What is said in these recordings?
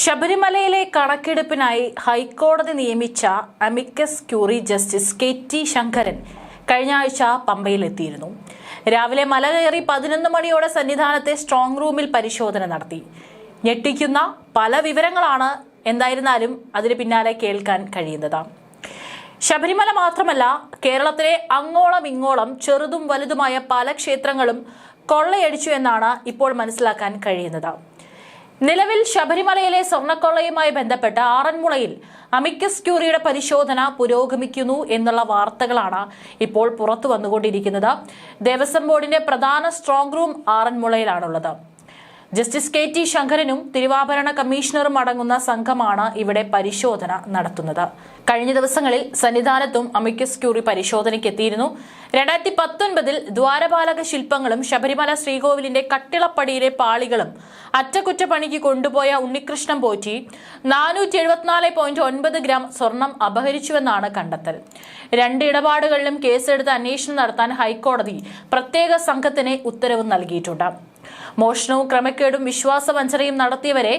ശബരിമലയിലെ കണക്കെടുപ്പിനായി ഹൈക്കോടതി നിയമിച്ച amicus curiae justice K T. Sankaran കഴിഞ്ഞ ആഴ്ച പമ്പയിലെത്തിയിരുന്നു. രാവിലെ മല കയറി 11 മണിയോടെ സന്നിധാനത്തെ സ്ട്രോങ് റൂമിൽ പരിശോധന നടത്തി. ഞെട്ടിക്കുന്ന പല വിവരങ്ങളാണ് എന്തായിരുന്നാലും അതിന് പിന്നാലെ കേൾക്കാൻ കഴിയുന്നത്. ശബരിമല മാത്രമല്ല, കേരളത്തിലെ അങ്ങോളം ഇങ്ങോളം ചെറുതും വലുതുമായ പല ക്ഷേത്രങ്ങളും കൊള്ളയടിച്ചു എന്നാണ് ഇപ്പോൾ മനസ്സിലാക്കാൻ കഴിയുന്നത്. നിലവിൽ ശബരിമലയിലെ സ്വർണ്ണക്കൊള്ളയുമായി ബന്ധപ്പെട്ട് ആറന്മുളയിൽ അമിക്കസ് ക്യൂറിയുടെ പരിശോധന പുരോഗമിക്കുന്നു എന്നുള്ള വാർത്തകളാണ് ഇപ്പോൾ പുറത്തു വന്നുകൊണ്ടിരിക്കുന്നത്. ദേവസ്വം ബോർഡിന്റെ പ്രധാന സ്ട്രോങ് റൂം ആറന്മുളയിലാണുള്ളത്. Justice K T. ശങ്കരനും തിരുവാഭരണ കമ്മീഷണറും അടങ്ങുന്ന സംഘമാണ് ഇവിടെ പരിശോധന നടത്തുന്നത്. കഴിഞ്ഞ ദിവസങ്ങളിൽ സന്നിധാനത്തും അമിക്കസ് ക്യൂറി പരിശോധനയ്ക്ക് എത്തിയിരുന്നു. 2019 ദ്വാരപാലക ശില്പങ്ങളും ശബരിമല ശ്രീകോവിലിന്റെ കട്ടിളപ്പടിയിലെ പാളികളും അറ്റകുറ്റപ്പണിക്ക് കൊണ്ടുപോയ ഉണ്ണികൃഷ്ണൻ പോറ്റി 474.9 ഗ്രാം സ്വർണം അപഹരിച്ചുവെന്നാണ് കണ്ടെത്തൽ. 2 ഇടപാടുകളിലും കേസെടുത്ത് അന്വേഷണം നടത്താൻ ഹൈക്കോടതി പ്രത്യേക സംഘത്തിന് ഉത്തരവ് നൽകിയിട്ടുണ്ട്. മോഷണവും ക്രമക്കേടും വിശ്വാസവഞ്ചനയും നടത്തിയവരെ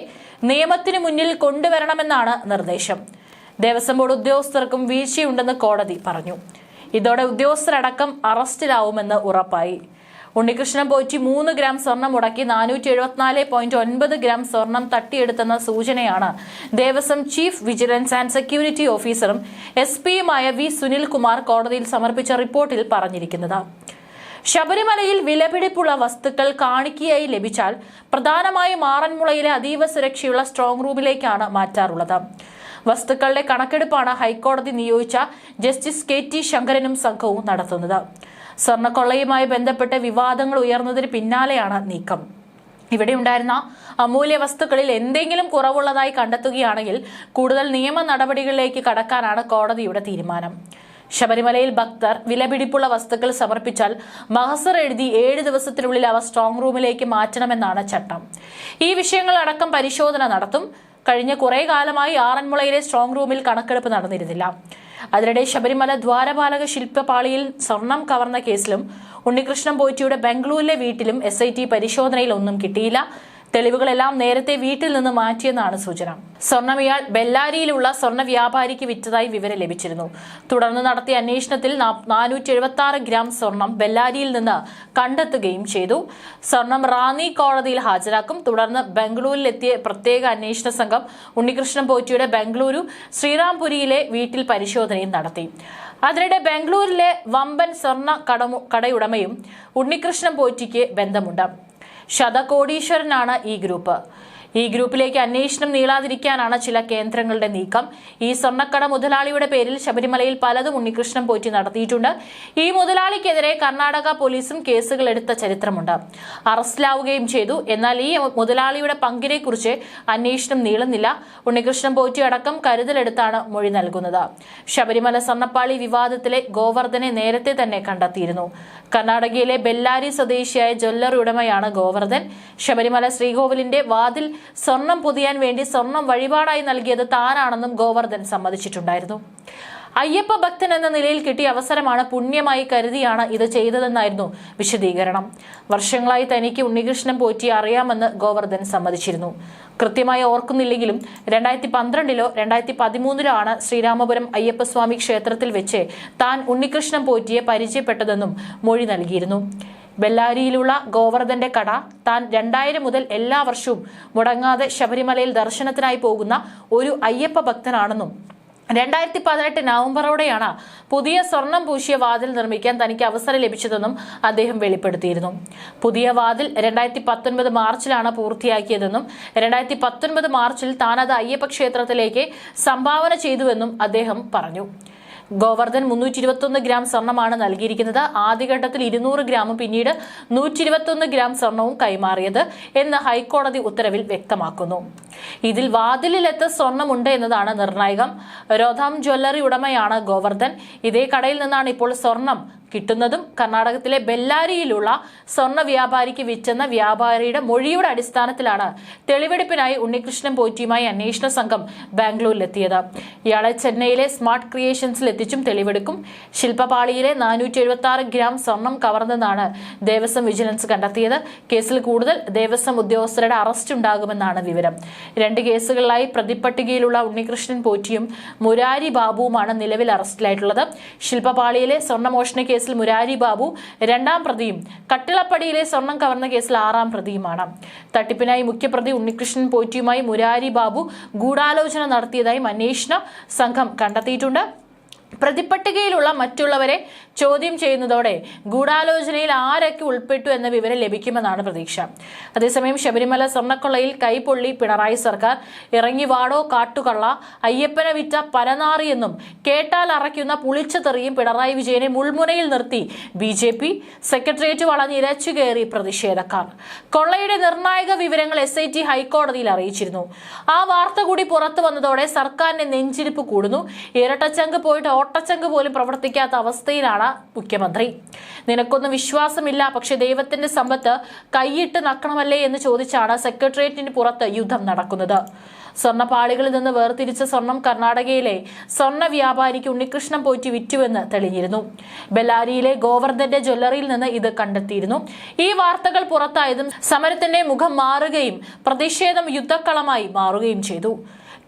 നിയമത്തിന് മുന്നിൽ കൊണ്ടുവരണമെന്നാണ് നിർദ്ദേശം. ദേവസ്വം ബോർഡ് ഉദ്യോഗസ്ഥർക്കും വീഴ്ചയുണ്ടെന്ന് കോടതി പറഞ്ഞു. ഇതോടെ ഉദ്യോഗസ്ഥരടക്കം അറസ്റ്റിലാവുമെന്ന് ഉറപ്പായി. ഉണ്ണികൃഷ്ണൻ പോറ്റി 3 ഗ്രാം സ്വർണം മുടക്കി 474.9 ഗ്രാം സ്വർണം തട്ടിയെടുത്തെന്ന സൂചനയാണ് Devaswom chief vigilance and security ഓഫീസറും എസ്.പിയുമായ വി സുനിൽകുമാർ കോടതിയിൽ സമർപ്പിച്ച റിപ്പോർട്ടിൽ പറഞ്ഞിരിക്കുന്നത്. ശബരിമലയിൽ വിലപിടിപ്പുള്ള വസ്തുക്കൾ കാണിക്കയായി ലഭിച്ചാൽ പ്രധാനമായും ആറന്മുളയിലെ അതീവ സുരക്ഷയുള്ള സ്ട്രോങ് റൂമിലേക്കാണ് മാറ്റാറുള്ളത്. വസ്തുക്കളുടെ കണക്കെടുപ്പാണ് ഹൈക്കോടതി നിയോഗിച്ച ജസ്റ്റിസ് കെ.ടി. ശങ്കരനും സംഘവും നടത്തുന്നത്. സ്വർണ്ണക്കൊള്ളയുമായി ബന്ധപ്പെട്ട് വിവാദങ്ങൾ ഉയർന്നതിന് പിന്നാലെയാണ് നീക്കം. ഇവിടെ ഉണ്ടായിരുന്ന അമൂല്യ വസ്തുക്കളിൽ എന്തെങ്കിലും കുറവുള്ളതായി കണ്ടെത്തുകയാണെങ്കിൽ കൂടുതൽ നിയമ നടപടികളിലേക്ക് കടക്കാനാണ് കോടതിയുടെ തീരുമാനം. ശബരിമലയിൽ ഭക്തർ വിലപിടിപ്പുള്ള വസ്തുക്കൾ സമർപ്പിച്ചാൽ മഹസർ എഴുതി 7 ദിവസത്തിനുള്ളിൽ അവ സ്ട്രോങ് റൂമിലേക്ക് മാറ്റണമെന്നാണ് ചട്ടം. ഈ വിഷയങ്ങളടക്കം പരിശോധന നടത്തും. കഴിഞ്ഞ കുറെ കാലമായി ആറന്മുളയിലെ സ്ട്രോങ് റൂമിൽ കണക്കെടുപ്പ് നടന്നിരുന്നില്ല. അതിനിടെ ശബരിമല ദ്വാരപാലക ശില്പപാളിയിൽ സ്വർണം കവർന്ന കേസിലും ഉണ്ണികൃഷ്ണൻ പോറ്റിയുടെ ബംഗളൂരിലെ വീട്ടിലും SIT പരിശോധനയിൽ ഒന്നും കിട്ടിയില്ല. തെളിവുകളെല്ലാം നേരത്തെ വീട്ടിൽ നിന്ന് മാറ്റിയെന്നാണ് സൂചന. സ്വർണം ഇയാൾ ബെല്ലാരിയിലുള്ള സ്വർണ്ണ വ്യാപാരിക്ക് വിറ്റതായി വിവരം ലഭിച്ചിരുന്നു. തുടർന്ന് നടത്തിയ അന്വേഷണത്തിൽ 476 ഗ്രാം സ്വർണം ബെല്ലാരിയിൽ നിന്ന് കണ്ടെത്തുകയും ചെയ്തു. സ്വർണം റാന്നി കോടതിയിൽ ഹാജരാക്കും. തുടർന്ന് ബംഗളൂരിലെത്തിയ പ്രത്യേക അന്വേഷണ സംഘം ഉണ്ണികൃഷ്ണൻ പോറ്റിയുടെ ബംഗളൂരു ശ്രീറാംപുരിയിലെ വീട്ടിൽ പരിശോധനയും നടത്തി. അതിനിടെ ബംഗളൂരിലെ വമ്പൻ സ്വർണ്ണ കടയുടമയും ഉണ്ണികൃഷ്ണൻ പോറ്റിക്ക് ബന്ധമുണ്ട്. ശതകോടീശ്വരനാണ് ഈ ഗ്രൂപ്പ്. ഈ ഗ്രൂപ്പിലേക്ക് അന്വേഷണം നീളാതിരിക്കാനാണ് ചില കേന്ദ്രങ്ങളുടെ നീക്കം. ഈ സ്വർണ്ണക്കട മുതലാളിയുടെ പേരിൽ ശബരിമലയിൽ പലതും ഉണ്ണികൃഷ്ണൻ പോറ്റി നടത്തിയിട്ടുണ്ട്. ഈ മുതലാളിക്കെതിരെ കർണാടക പോലീസും കേസുകൾ എടുത്ത ചരിത്രമുണ്ട്. അറസ്റ്റിലാവുകയും ചെയ്തു. എന്നാൽ ഈ മുതലാളിയുടെ പങ്കിനെ കുറിച്ച് അന്വേഷണം നീളുന്നില്ല. ഉണ്ണികൃഷ്ണൻ പോറ്റി അടക്കം കരുതലെടുത്താണ് മൊഴി നൽകുന്നത്. ശബരിമല സ്വർണ്ണപ്പാളി വിവാദത്തിലെ ഗോവർദ്ധനെ നേരത്തെ തന്നെ കണ്ടെത്തിയിരുന്നു. കർണാടകയിലെ ബെല്ലാരി സ്വദേശിയായ ജ്വല്ലറി ഉടമയാണ് ഗോവർദ്ധൻ. ശബരിമല ശ്രീകോവിലിന്റെ വാതിൽ സ്വർണം പൊതിയാൻ വേണ്ടി സ്വർണം വഴിപാടായി നൽകിയത് താനാണെന്നും ഗോവർദ്ധൻ സമ്മതിച്ചിട്ടുണ്ടായിരുന്നു. അയ്യപ്പ ഭക്തൻ എന്ന നിലയിൽ കിട്ടിയ അവസരമാണ്, പുണ്യമായി കരുതിയാണ് ഇത് ചെയ്തതെന്നായിരുന്നു വിശദീകരണം. വർഷങ്ങളായി തനിക്ക് ഉണ്ണികൃഷ്ണൻ പോറ്റി അറിയാമെന്ന് ഗോവർദ്ധൻ സമ്മതിച്ചിരുന്നു. കൃത്യമായി ഓർക്കുന്നില്ലെങ്കിലും 2012 2013 ആണ് ശ്രീരാമപുരം അയ്യപ്പസ്വാമി ക്ഷേത്രത്തിൽ വെച്ച് താൻ ഉണ്ണികൃഷ്ണൻ പോറ്റിയെ പരിചയപ്പെട്ടതെന്നും മൊഴി നൽകിയിരുന്നു. ബെല്ലാരിയിലുള്ള ഗോവർദ്ധന്റെ കട താൻ 2000 മുതൽ എല്ലാ വർഷവും മുടങ്ങാതെ ശബരിമലയിൽ ദർശനത്തിനായി പോകുന്ന ഒരു അയ്യപ്പ ഭക്തനാണെന്നും 2018 നവംബറോടെയാണ് പുതിയ സ്വർണം പൂശിയ വാതിൽ നിർമ്മിക്കാൻ തനിക്ക് അവസരം ലഭിച്ചതെന്നും അദ്ദേഹം വെളിപ്പെടുത്തിയിരുന്നു. പുതിയ വാതിൽ 2019 മാർച്ചിലാണ് പൂർത്തിയാക്കിയതെന്നും 2019 മാർച്ചിൽ താനത് അയ്യപ്പ ക്ഷേത്രത്തിലേക്ക് സംഭാവന ചെയ്തുവെന്നും അദ്ദേഹം പറഞ്ഞു. ഗോവർദ്ധൻ 321 ഗ്രാം സ്വർണമാണ് നൽകിയിരിക്കുന്നത്. ആദ്യഘട്ടത്തിൽ 200 ഗ്രാമും പിന്നീട് 121 ഗ്രാം സ്വർണവും കൈമാറിയത് എന്ന് ഹൈക്കോടതി ഉത്തരവിൽ വ്യക്തമാക്കുന്നു. ഇതിൽ വാതിലിലെത്ത സ്വർണമുണ്ട് എന്നതാണ് നിർണായകം. രോധാം ജ്വല്ലറി ഉടമയാണ് ഗോവർദ്ധൻ. ഇതേ കടയിൽ നിന്നാണ് ഇപ്പോൾ സ്വർണം കിട്ടുന്നതും കർണാടകത്തിലെ ബെല്ലാരിയിലുള്ള സ്വർണ്ണ വ്യാപാരിക്ക് വിറ്റെന്ന വ്യാപാരിയുടെ മൊഴിയുടെ അടിസ്ഥാനത്തിലാണ് തെളിവെടുപ്പിനായി ഉണ്ണികൃഷ്ണൻ പോറ്റിയുമായി അന്വേഷണ സംഘം ബാംഗ്ലൂരിലെത്തിയത്. ഇയാളെ ചെന്നൈയിലെ സ്മാർട്ട് ക്രിയേഷൻസിൽ എത്തിച്ചും തെളിവെടുക്കും. ശില്പപാളിയിലെ 476 ഗ്രാം സ്വർണം കവർന്നെന്നാണ് ദേവസ്വം വിജിലൻസ് കണ്ടെത്തിയത്. കേസിൽ കൂടുതൽ ദേവസ്വം ഉദ്യോഗസ്ഥരുടെ അറസ്റ്റ് ഉണ്ടാകുമെന്നാണ് വിവരം. 2 കേസുകളിലായി പ്രതിപ്പട്ടികയിലുള്ള ഉണ്ണികൃഷ്ണൻ പോറ്റിയും മുരാരി ബാബുവുമാണ് നിലവിൽ അറസ്റ്റിലായിട്ടുള്ളത്. ശില്പപാളിയിലെ സ്വർണ്ണമോഷണ കേസിൽ മുരാരി ബാബു 2ാം പ്രതിയും കട്ടിളപ്പടിയിലെ സ്വർണം കവർന്ന കേസിൽ 6ാം പ്രതിയുമാണ്. തട്ടിപ്പിനായി മുഖ്യപ്രതി ഉണ്ണികൃഷ്ണൻ പോറ്റിയുമായി മുരാരി ബാബു ഗൂഢാലോചന നടത്തിയതായും അന്വേഷണ സംഘം കണ്ടെത്തിയിട്ടുണ്ട്. പ്രതിപ്പട്ടികയിലുള്ള മറ്റുള്ളവരെ ചോദ്യം ചെയ്യുന്നതോടെ ഗൂഢാലോചനയിൽ ആരൊക്കെ ഉൾപ്പെട്ടു എന്ന വിവരം ലഭിക്കുമെന്നാണ് പ്രതീക്ഷ. അതേസമയം ശബരിമല സ്വർണ്ണക്കൊള്ളയിൽ കൈപൊള്ളി പിണറായി സർക്കാർ, ഇറങ്ങി വാടോ കാട്ടുകള്ള, അയ്യപ്പനെ വിറ്റ പരനാറിയെന്നും കേട്ടാൽ അറയ്ക്കുന്ന പുളിച്ച തെറിയും പിണറായി വിജയനെ മുൾമുനയിൽ നിർത്തി BJP, സെക്രട്ടേറിയറ്റ് വളഞ്ഞ് ഇരച്ചു കയറി പ്രതിഷേധക്കാർ. കൊള്ളയുടെ നിർണായക വിവരങ്ങൾ SIT ഹൈക്കോടതിയിൽ അറിയിച്ചിരുന്നു. ആ വാർത്ത കൂടി പുറത്തു വന്നതോടെ സർക്കാരിന്റെ നെഞ്ചിരിപ്പ് കൂടുന്നു. ഇരട്ടച്ചങ്ക് പോയിട്ട് ഒട്ടച്ചങ്ക് പോലും പ്രവർത്തിക്കാത്ത അവസ്ഥയിലാണ് മുഖ്യമന്ത്രി. നിനക്കൊന്നും വിശ്വാസമില്ല, പക്ഷെ ദൈവത്തിന്റെ സമ്പത്ത് കൈയിട്ട് നക്കണമല്ലേ എന്ന് ചോദിച്ചാണ് സെക്രട്ടേറിയറ്റിന് പുറത്ത് യുദ്ധം നടക്കുന്നത്. സ്വർണ്ണപ്പാളികളിൽ നിന്ന് വേർതിരിച്ച സ്വർണം കർണാടകയിലെ സ്വർണ്ണ വ്യാപാരിക്ക് ഉണ്ണികൃഷ്ണൻ പോറ്റി വിറ്റുവെന്ന് തെളിഞ്ഞിരുന്നു. ബെല്ലാരിയിലെ ഗോവർദ്ധന്റെ ജ്വല്ലറിയിൽ നിന്ന് ഇത് കണ്ടെത്തിയിരുന്നു. ഈ വാർത്തകൾ പുറത്തായതും സമരത്തിന്റെ മുഖം മാറുകയും പ്രതിഷേധം യുദ്ധക്കളമായി മാറുകയും ചെയ്തു.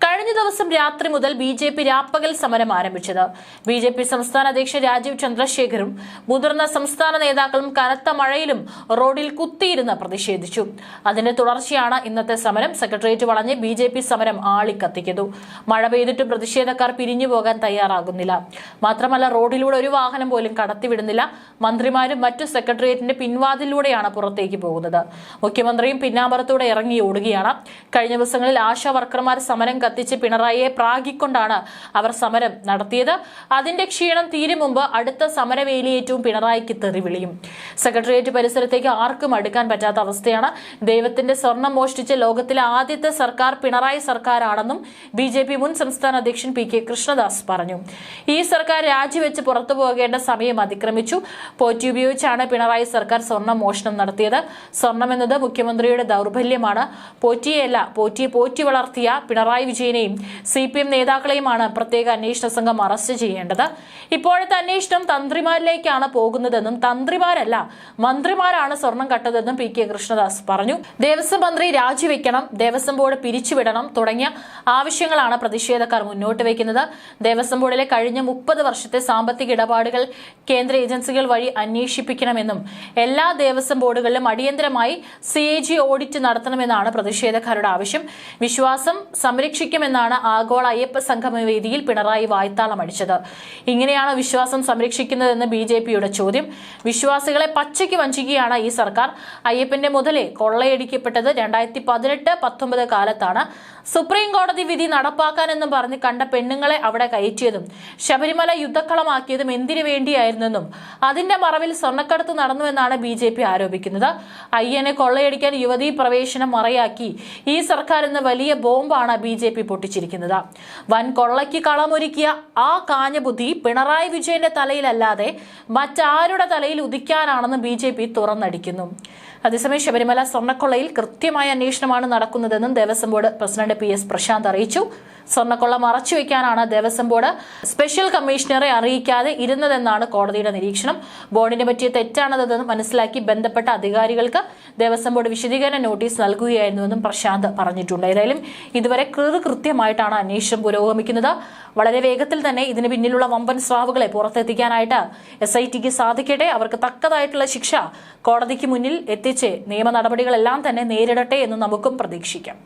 കഴിഞ്ഞ ദിവസം രാത്രി മുതൽ BJP രാപ്പകൽ സമരം ആരംഭിച്ചത്. BJP സംസ്ഥാന അധ്യക്ഷൻ രാജീവ് ചന്ദ്രശേഖറും മുതിർന്ന സംസ്ഥാന നേതാക്കളും കനത്ത മഴയിലും റോഡിൽ കുത്തിയിരുന്ന് പ്രതിഷേധിച്ചു. അതിന്റെ തുടർച്ചയാണ് ഇന്നത്തെ സമരം. സെക്രട്ടേറിയറ്റ് വളഞ്ഞ് BJP സമരം ആളിക്കത്തിക്കുന്നു. മഴ പെയ്തിട്ടും പ്രതിഷേധക്കാർ പിരിഞ്ഞു പോകാൻ തയ്യാറാകുന്നില്ല. മാത്രമല്ല, റോഡിലൂടെ ഒരു വാഹനം പോലും കടത്തിവിടുന്നില്ല. മന്ത്രിമാരും മറ്റു സെക്രട്ടേറിയറ്റിന്റെ പിൻവാതിലൂടെയാണ് പുറത്തേക്ക് പോകുന്നത്. മുഖ്യമന്ത്രിയും പിന്നാമ്പറത്തൂടെ ഇറങ്ങി ഓടുകയാണ്. കഴിഞ്ഞ ദിവസങ്ങളിൽ ആശാ വർക്കർമാർ സമരം കത്തിച്ച് പിണറായിയെ പ്രാഗിക്കൊണ്ടാണ് അവർ സമരം നടത്തിയത്. അതിന്റെ ക്ഷീണം തീരും മുമ്പ് അടുത്ത സമരവേലിയേറ്റവും പിണറായിക്ക് തെറിവിളിയും. സെക്രട്ടേറിയറ്റ് പരിസരത്തേക്ക് ആർക്കും അടുക്കാൻ പറ്റാത്ത അവസ്ഥയാണ്. ദൈവത്തിന്റെ സ്വർണം മോഷ്ടിച്ച ലോകത്തിലെ ആദ്യത്തെ സർക്കാർ പിണറായി സർക്കാരാണെന്നും BJP മുൻ സംസ്ഥാന അധ്യക്ഷൻ PK കൃഷ്ണദാസ് പറഞ്ഞു. ഈ സർക്കാർ രാജിവെച്ച് പുറത്തു പോകേണ്ട സമയം അതിക്രമിച്ചു. പോറ്റി ഉപയോഗിച്ചാണ് പിണറായി സർക്കാർ സ്വർണം മോഷണം നടത്തിയത്. സ്വർണം എന്നത് മുഖ്യമന്ത്രിയുടെ ദൗർബല്യമാണ്. പോറ്റിയെയല്ല, പോറ്റിയെ പോറ്റി വളർത്തിയ പിണറായി വിജയനെയും CPM നേതാക്കളെയുമാണ് പ്രത്യേക അന്വേഷണ സംഘം അറസ്റ്റ് ചെയ്യേണ്ടത്. ഇപ്പോഴത്തെ അന്വേഷണം തന്ത്രിമാരിലേക്കാണ് പോകുന്നതെന്നും തന്ത്രിമാരല്ല മന്ത്രിമാരാണ് സ്വർണം കട്ടതെന്നും PK കൃഷ്ണദാസ് പറഞ്ഞു. ദേവസ്വം മന്ത്രി രാജിവെക്കണം, ദേവസ്വം ബോർഡ് പിരിച്ചുവിടണം തുടങ്ങിയ ആവശ്യങ്ങളാണ് പ്രതിഷേധക്കാർ മുന്നോട്ട് വയ്ക്കുന്നത്. ദേവസ്വം ബോർഡിലെ കഴിഞ്ഞ 30 വർഷത്തെ സാമ്പത്തിക ഇടപാടുകൾ കേന്ദ്ര ഏജൻസികൾ വഴി അന്വേഷിപ്പിക്കണമെന്നും എല്ലാ ദേവസ്വം ബോർഡുകളിലും അടിയന്തരമായി CAG ഓഡിറ്റ് നടത്തണമെന്നാണ് പ്രതിഷേധക്കാരുടെ ആവശ്യം. വിശ്വാസം സംരക്ഷിക്കുമെന്നാണ് ആഗോള അയ്യപ്പ സംഗമ വേദിയിൽ പിണറായി വായ്ത്താളം അടിച്ചത്. ഇങ്ങനെയാണ് വിശ്വാസം സംരക്ഷിക്കുന്നതെന്ന് BJPയുടെ ചോദ്യം. വിശ്വാസികളെ പച്ചയ്ക്ക് വഞ്ചിക്കുകയാണ് ഈ സർക്കാർ. അയ്യപ്പന്റെ മുതലേ കൊള്ളയടിക്കപ്പെട്ടത് 2018-19 കാലത്താണ്. സുപ്രീം കോടതി വിധി നടപ്പാക്കാനെന്നും പറഞ്ഞ് കണ്ട പെണ്ണുങ്ങളെ അവിടെ കയറ്റിയതും ശബരിമല യുദ്ധക്കളമാക്കിയതും എന്തിനു വേണ്ടിയായിരുന്നെന്നും അതിന്റെ മറവിൽ സ്വർണ്ണക്കടത്ത് നടന്നുവെന്നാണ് BJP ആരോപിക്കുന്നത്. അയ്യനെ കൊള്ളയടിക്കാൻ യുവതീ പ്രവേശനം മറയാക്കി ഈ സർക്കാർ എന്ന വലിയ ബോംബാണ് BJP പൊട്ടിച്ചിരിക്കുന്നത്. വൻ കൊള്ളയ്ക്ക് കളമൊരുക്കിയ ആ കാഞ്ഞ ബുദ്ധി പിണറായി വിജയന്റെ തലയിലല്ലാതെ മറ്റാരുടെ തലയിൽ ഉദിക്കാനാണെന്ന് BJP തുറന്നടിക്കുന്നു. അതേസമയം ശബരിമല സ്വർണ്ണക്കൊള്ളയിൽ കൃത്യമായ അന്വേഷണമാണ് നടക്കുന്നതെന്നും Devaswom board president PS Prashanth അറിയിച്ചു. സ്വർണ്ണക്കൊള്ള മറച്ചുവെക്കാനാണ് ദേവസ്വം ബോർഡ് സ്പെഷ്യൽ കമ്മീഷണറെ അറിയിക്കാതെ ഇരുന്നതെന്നാണ് കോടതിയുടെ നിരീക്ഷണം. ബോർഡിനെ പറ്റിയ തെറ്റാണതെന്ന് മനസ്സിലാക്കി ബന്ധപ്പെട്ട അധികാരികൾക്ക് ദേവസ്വം ബോർഡ് വിശദീകരണ നോട്ടീസ് നൽകുകയായിരുന്നുവെന്നും പ്രശാന്ത് പറഞ്ഞിട്ടുണ്ട്. ഏതായാലും ഇതുവരെ കൃത്യമായിട്ടാണ് അന്വേഷണം പുരോഗമിക്കുന്നത്. വളരെ വേഗത്തിൽ തന്നെ ഇതിന് പിന്നിലുള്ള വമ്പൻ സ്രാവുകളെ പുറത്തെത്തിക്കാനായിട്ട് SITക്ക് സാധിക്കട്ടെ. അവർക്ക് തക്കതായിട്ടുള്ള ശിക്ഷ കോടതിക്ക് മുന്നിൽ എത്തിച്ച് നിയമ നടപടികളെല്ലാം തന്നെ നേരിടട്ടെ എന്ന് നമുക്കും പ്രതീക്ഷിക്കാം.